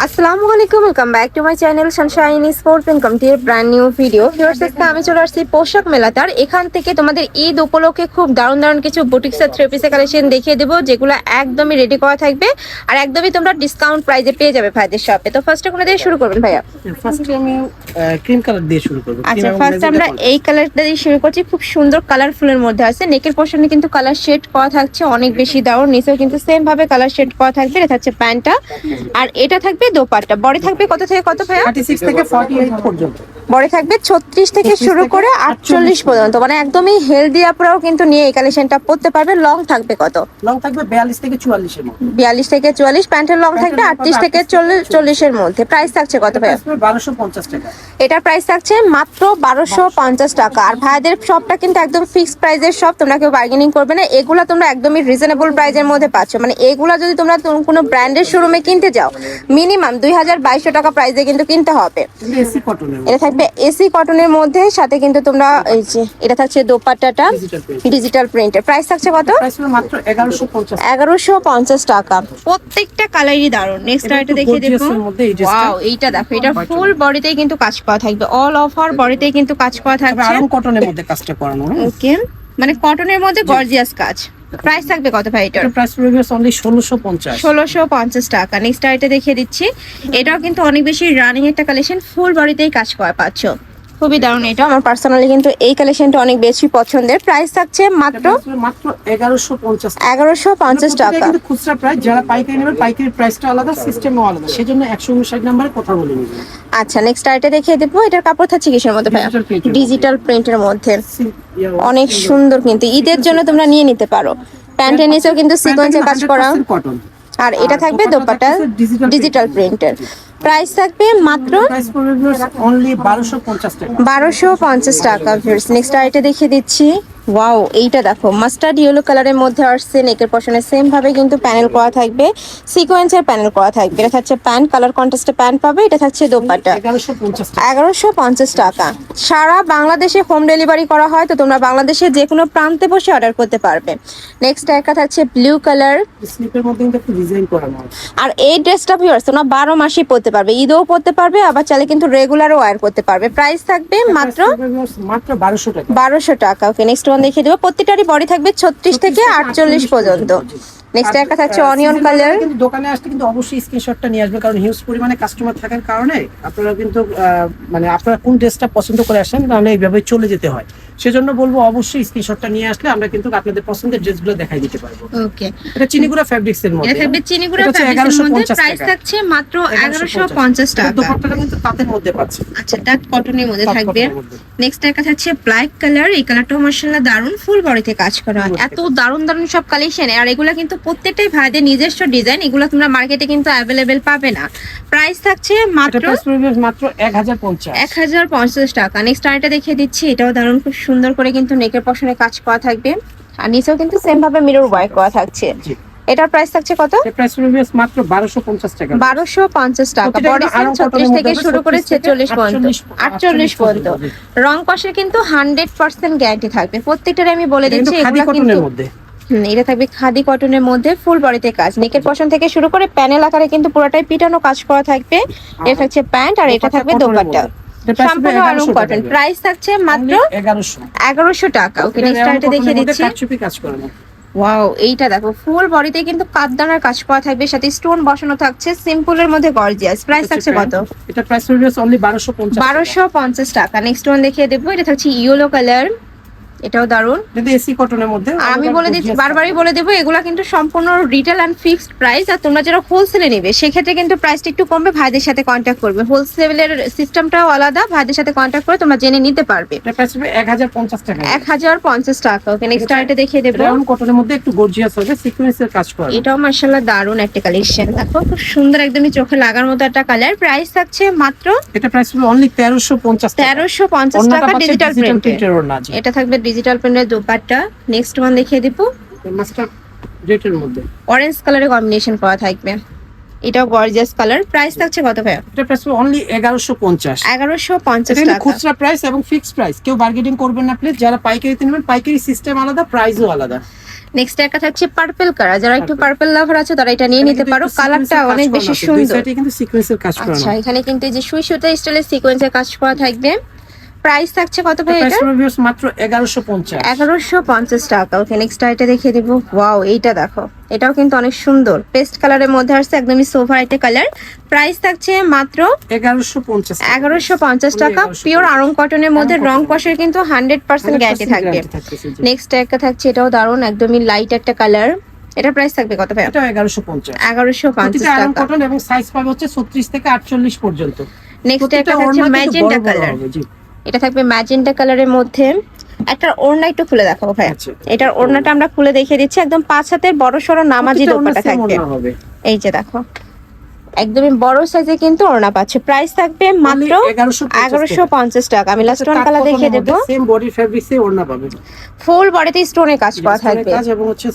আসসালামু আলাইকুম, welcome back to my channel Sunshine sports income টির ব্র্যান্ড নিউ ভিডিও। ভিউয়ার্স, আজকে আমি চলে আসছি পোশাক মেলাতে। আর এখান থেকে তোমাদের ঈদ উপলক্ষে খুব দারুণ দারুণ কিছু বুটিক্সের থ্রি পিসের কালেকশন দেখিয়ে দেবো, যেগুলো একদমই রেডি করা থাকবে আর একদমই তোমরা ডিসকাউন্ট প্রাইসে পেয়ে যাবে ভাইদের শপে। তো ফার্স্টে কোন দিয়ে শুরু করবেন ভাইয়া? ফার্স্টে আমি ক্রিম কালার দিয়ে শুরু করব। আচ্ছা, ফার্স্ট আমরা এই কালারটা দিয়ে শুরু করছি। খুব সুন্দর কালারফুলের মধ্যে আছে। নেকের পোর্শনে কিন্তু কালার শেড করা থাকছে অনেক বেশি দারুণ। নিচেও কিন্তু সেম ভাবে কালার শেড করা থাকবে। এটা হচ্ছে প্যান্টটা আর এটা থাকবে দোপাট্টা। বডি থাকবে কত থেকে কত ভাইয়া? 36 থেকে 48 পর্যন্ত। বডি থাকবে 36 থেকে শুরু করে 48 পর্যন্ত। মানে একদমই হেলদি আপুরাও কিন্তু নিয়ে এই কালেকশনটা পরতে পারবে। লং থাকবে কত? লং থাকবে 42 থেকে 44 এর মধ্যে। 42 থেকে 44। প্যান্টের লং থাকবে 38 থেকে 40 এর মধ্যে। প্রাইস থাকছে কত ভাইয়া? 1250 টাকা। এটার প্রাইস থাকছে মাত্র 1250 টাকা। আর ভাইদের শপটা কিন্তু একদম ফিক্সড প্রাইসের শপ, তোমরা কেউ বার্গেনিং করবে না। এগুলা তোমরা একদমই রিজনেবল প্রাইসের মধ্যে পাচ্ছ। মানে এগুলা যদি তোমরা কোনো ব্র্যান্ডের শোরুমে কিনতে যাও মিনিমাম 2200 টাকা প্রাইসে কিন্তু কিনতে হবে। এসি কটনের। এটা থাকবে এসি কটনের মধ্যে, সাথে কিন্তু তোমরা এই যে এটা থাকছে দোপাট্টাটা ডিজিটাল প্রিন্টের। প্রাইস থাকছে কত? প্রাইস মাত্র 1150। 1150 টাকা। প্রত্যেকটা কালারই দারুন। নেক্সট আইটা দেখিয়ে দেবো। ওয়াও, এইটা দেখো, এটা ফুল বডিতেই কিন্তু কাজ করা থাকবে। অল ওভার বডিতেই কিন্তু কাজ করা থাকবে। আরাম কটনের মধ্যে কাজটা করানো। ওকে, মানে কটনের মধ্যে গর্জিয়াস কাজ। প্রাইস থাকবে কত ভাই এটার? প্রাইস পড়বে অনলি 1650। 1650 টাকা। নেক্সট আইটা দেখিয়ে দিচ্ছি। এটাও কিন্তু অনেক বেশি রানিং একটা কালেকশন, ফুল বডিতেই কাজ করা পাচ্ছ। খুবই দারুণ। এটা আমার পার্সোনালি কিন্তু এই কালেকশনটা অনেক বেশি পছন্দের। প্রাইস থাকছে মাত্র 1150। 1150 টাকা। কিন্তু খুচরা প্রাইস, যারা পাইকারি নেবেন পাইকারি প্রাইসটা আলাদা, সিস্টেমও আলাদা। সেজন্য 159 নম্বরে কথা বলে নিবেন। আচ্ছা, নেক্সট আইটা দেখিয়ে দেবো। এটার কাপড় থাকছে কিসের মধ্যে ভাই? ডিজিটাল প্রিন্টের মধ্যে। অনেক সুন্দর, কিন্তু ঈদের জন্য তোমরা নিয়ে নিতে পারো। প্যান্টের নিচেও কিন্তু সিকোয়েন্সের কাজ করা। আর এটা থাকবে দোপাট্টা ডিজিটাল প্রিন্টের। প্রাইস থাকবে মাত্র অনলি 1250 টাকা। 1250 টাকা। নেক্সট আইটা দেখিয়ে দিচ্ছি। ওয়াও, এইটা দেখো, মাস্টার্ড ইয়েলো কালারের মধ্যে আসছে। নেকের পশনে সেম ভাবে কিন্তু প্যানেল করা থাকবে, সিকোয়েন্সের প্যানেল করা থাকবে। এটা থাকছে প্যান্ট, কালার কন্ট্রাস্টে প্যান্ট পাবে। এটা থাকছে দোপাট্টা। 1150 টাকা। সারা বাংলাদেশে হোম ডেলিভারি করা হয়, তো তোমরা বাংলাদেশে যে কোনো প্রান্তে বসে অর্ডার করতে পারবে। নেক্সট একটা থাকছে ব্লু কালার, স্লিপের মধ্যে কিন্তু একটু ডিজাইন করানো আছে। আর এই ড্রেসটা ভিউয়ার্স তোমরা 12 মাসই পরতে পারবে, ঈদেও পরতে পারবে, আবার চাইলে কিন্তু রেগুলারও ওয়্যার করতে পারবে। প্রাইস থাকবে মাত্র 1200 টাকা। 1200 টাকা। ওকে, নেক্সট ওয়ান দেখিয়ে দেবো। প্রত্যেকটারই বডি থাকবে 36 থেকে 48 পর্যন্ত। নেক্সট একটা থাকছে অনিয়ন কালার। কিন্তু দোকানে আসলে কিন্তু অবশ্যই স্ক্রিনশটটা নিয়ে আসবে, কারণ হিউজ পরিমাণে কাস্টমার থাকার কারণে আপনারা কিন্তু মানে আপনারা কোন ড্রেসটা পছন্দ করে আসেন তাহলে এইভাবে চলে যেতে হয়। সেজন্য বলবো অবশ্যই স্ক্রিনশটটা নিয়ে আসলে আমরা কিন্তু আপনাদের পছন্দের ড্রেসগুলো দেখাই দিতে পারবো। ওকে, এটা চিনিগুড়া ফ্যাব্রিক্স এর মধ্যে। এটা থাকবে চিনিগুড়া ফ্যাব্রিক্স এর মধ্যে। প্রাইস থাকছে মাত্র 1150 টাকা। দোপাট্টাটা কিন্তু তাঁতের মধ্যে পাচ্ছেন। আচ্ছা, তাঁত কটনের মধ্যে থাকবে। নেক্সট একটা থাকছে ব্ল্যাক কালার। এই কালারটাও মাশাআল্লাহ দারুন, ফুল বডিতে কাজ করা। এত দারুন দারুন সব কালেকশন। আর এগুলা কিন্তু প্রত্যেকটাই ভাইদের নিজস্ব ডিজাইন। এগুলো তোমরা মার্কেটে কিন্তু অ্যাভেলেবেল পাবে না। প্রাইস থাকছে মাত্র 1050 টাকা। নেক্সট আরেকটা দেখিয়ে দিচ্ছি। এটাও দারুন, খুব সুন্দর করে কিন্তু নেকের পশনে কাজ করা থাকবে, আর নিচেও কিন্তু সেম ভাবে মিরর ওয়ার্ক করা থাকছে। এটার প্রাইস থাকছে কত? প্রাইস পড়বে মাত্র 1250 টাকা। 1250 টাকা। বডি সাইজ 36 থেকে শুরু করে 46 পর্যন্ত, 48 পর্যন্ত। রং কষের কিন্তু 100% গ্যারান্টি থাকবে। প্রত্যেকটার আমি বলে দিচ্ছি এগুলো কিন্তু এটা থাকবে খাদি কটনের মধ্যে, ফুল বডিতে কাজ। নেকের পশন থেকে শুরু করে প্যানেল আকারে কিন্তু পুরোটাই পিটানো কাজ করা থাকবে। এটা থাকছে প্যান্ট, আর এটা থাকবে দোপাট্টা সম্পূর্ণ আরং কটন। প্রাইস থাকছে মাত্র 1100 টাকা। ওকে, নেক্সট আইটা দেখিয়ে দিচ্ছি। ওয়াও, এইটা দেখো, ফুল বডিতে কিন্তু কাঠদানার কাজ করা থাকবে, সাথে স্টোন বসানো থাকছে, সিম্পলের মধ্যে গর্জিয়াস। প্রাইস থাকছে কত? এটা প্রাইস পড়বে অনলি 1250 টাকা। নেক্সট ওয়ান দেখিয়ে দেবো। এটা থাকছে ইয়েলো কালার। এটাও দারুন, এটা এসি কটনের মধ্যে। আমি বলে দিচ্ছি, বারবারই বলে দেবো, এগুলা কিন্তু সম্পূর্ণ রিটেল এন্ড ফিক্সড প্রাইস। আর তোমরা যারা হোলসেলে নেবে সেক্ষেত্রে কিন্তু প্রাইসটা একটু কমবে। ভাইদের সাথে কন্ট্যাক্ট করবে, হোলসেলের সিস্টেমটাও আলাদা। ভাইদের সাথে কন্ট্যাক্ট করে তোমরা জেনে নিতে পারবে। এটা প্রাইস হবে 1050 টাকা। 1050 টাকা। ওকে, নেক্সট আইটা দেখিয়ে দেবো। রাউন্ড কটনের মধ্যে একটু গর্জিয়াস হবে, সিকোয়েন্সের কাজ করা। এটাও মাশাআল্লাহ দারুন একটা কালেকশন। দেখো, খুব সুন্দর, একদমই চোখে লাগার মতো একটা কালার। প্রাইস থাকছে মাত্র, এটা প্রাইস হবে অনলি 1350 টাকা। 1350 টাকা ডিজিটাল প্রিন্টের। এটা থাকবে ডিজিটাল প্রিন্টের দোপাট্টা। নেক্সট ওয়ান দেখিয়ে দিব। মাস্টার্ড রেডের মধ্যে অরেঞ্জ কালারের কম্বিনেশন করা থাকবে। এটাও গর্জিয়াস কালার। প্রাইস থাকছে কত ভাই? এটা প্রাইস অনলি 1150 টাকা। খুচরা প্রাইস এবং ফিক্সড প্রাইস, কেউ বার্গেনিং করবেন না প্লিজ। যারা পাইকারিতে নেবেন পাইকারি সিস্টেম আলাদা, প্রাইসও আলাদা। নেক্সট একটা থাকছে পার্পল কালার, যারা একটু পার্পল লাভার আছে তারা এটা নিয়ে নিতে পারো। কালারটা অনেক বেশি সুন্দর। এটা কিন্তু সিকোয়েন্সের কাজ করা। আচ্ছা, এখানে কিন্তু এই যে সুই সুতা স্টাইলের সিকোয়েন্সের কাজ করা থাকবে। প্রাইস থাকছে কত ভাই এটা? প্রাইস মাত্র 1150। 1150 টাকা। ওকে, নেক্সট এটা দেখিয়ে দেবো। ওয়াও, এইটা দেখো, এটাও কিন্তু অনেক সুন্দর, পেস্ট কালারের মধ্যে আসছে, একদমই সোফার একটা কালার। প্রাইস থাকছে মাত্র 1150 টাকা। পিওর আরং কটনের মধ্যে, রং কষের কিন্তু 100% গ্যারান্টি থাকবে। নেক্সট একটা থাকছে, এটাও দারুন, একদমই লাইট একটা কালার। এটা প্রাইস থাকবে কত ভাই? এটা 1150। 1150 টাকা। আরং কটন এবং সাইজ পাবে হচ্ছে 36 থেকে 48 পর্যন্ত। নেক্সট একটা থাকছে ম্যাজেন্টা কালার। এটা থাকবে ম্যাজেন্টা কালারের মধ্যে। একটা ওড়না একটু খুলে দেখাবো ভাই। এটার ওড়নাটা আমরা খুলে দেখিয়ে দিচ্ছি, একদম 5 হাতের বড় সরো নামাজি দোপাট্টা থাকবে। এই যে দেখো, একদমই বড় সাইজে কিন্তু ওড়না পাচ্ছে। প্রাইস থাকবে মাত্র 1150 টাকা। আমি লাস্ট ওয়ান কালার দেখিয়ে দেবো। সেম বডি ফেব্রিক্সে ওড়না পাবেন। ফুল বডিতে স্টোনে কাজ করা থাকবে এবং হচ্ছে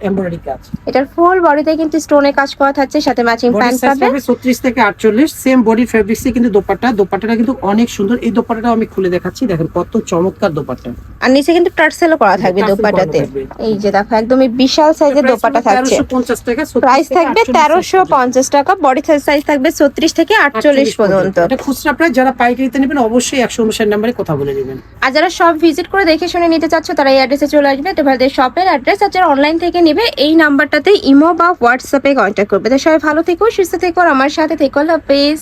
এমব্রয়ডারি কাজ। এটার ফুল বডিতে কিন্তু স্টোনে কাজ করা থাকছে, সাথে ম্যাচিং প্যান্ট পাবে। 36 থেকে 48 সেম বডি ফেব্রিক্সে কিন্তু দোপাট্টাটা কিন্তু অনেক সুন্দর। এই দোপাট্টাটা আমি খুলে দেখাচ্ছি, দেখেন কত চমৎকার দোপাট্টা। আর নিচে কিন্তু টার্সেলও করা থাকবে দোপাট্টাতে। এই যে দেখো, একদমই বিশাল সাইজের দোপাট্টা থাকছে। 1350 টাকা। প্রাইস থাকবে 1350 টাকা। বডি সাইজ থাকবে 36 থেকে 48 পর্যন্ত। এটা খুচরা প্রাইস। যারা পাইকারিতে নেবেন অবশ্যই 159 নম্বরে কথা বলে নেবেন। আর যারা সব ভিজিট করে দেখে শুনে নিতে চাচ্ছ তারা এই অ্যাড্রেসে চলে আসবে। তো ভাইদের শপের অ্যাড্রেস, আর যারা অনলাইন থেকে নেবে এই নাম্বারটাতে ইমো বা হোয়াটসঅ্যাপে কন্ট্যাক্ট করবে। তো সবাই ভালো থেকো, সুস্থ থেকো, আর আমার সাথে থেকো। আল্লাহ হাফেজ।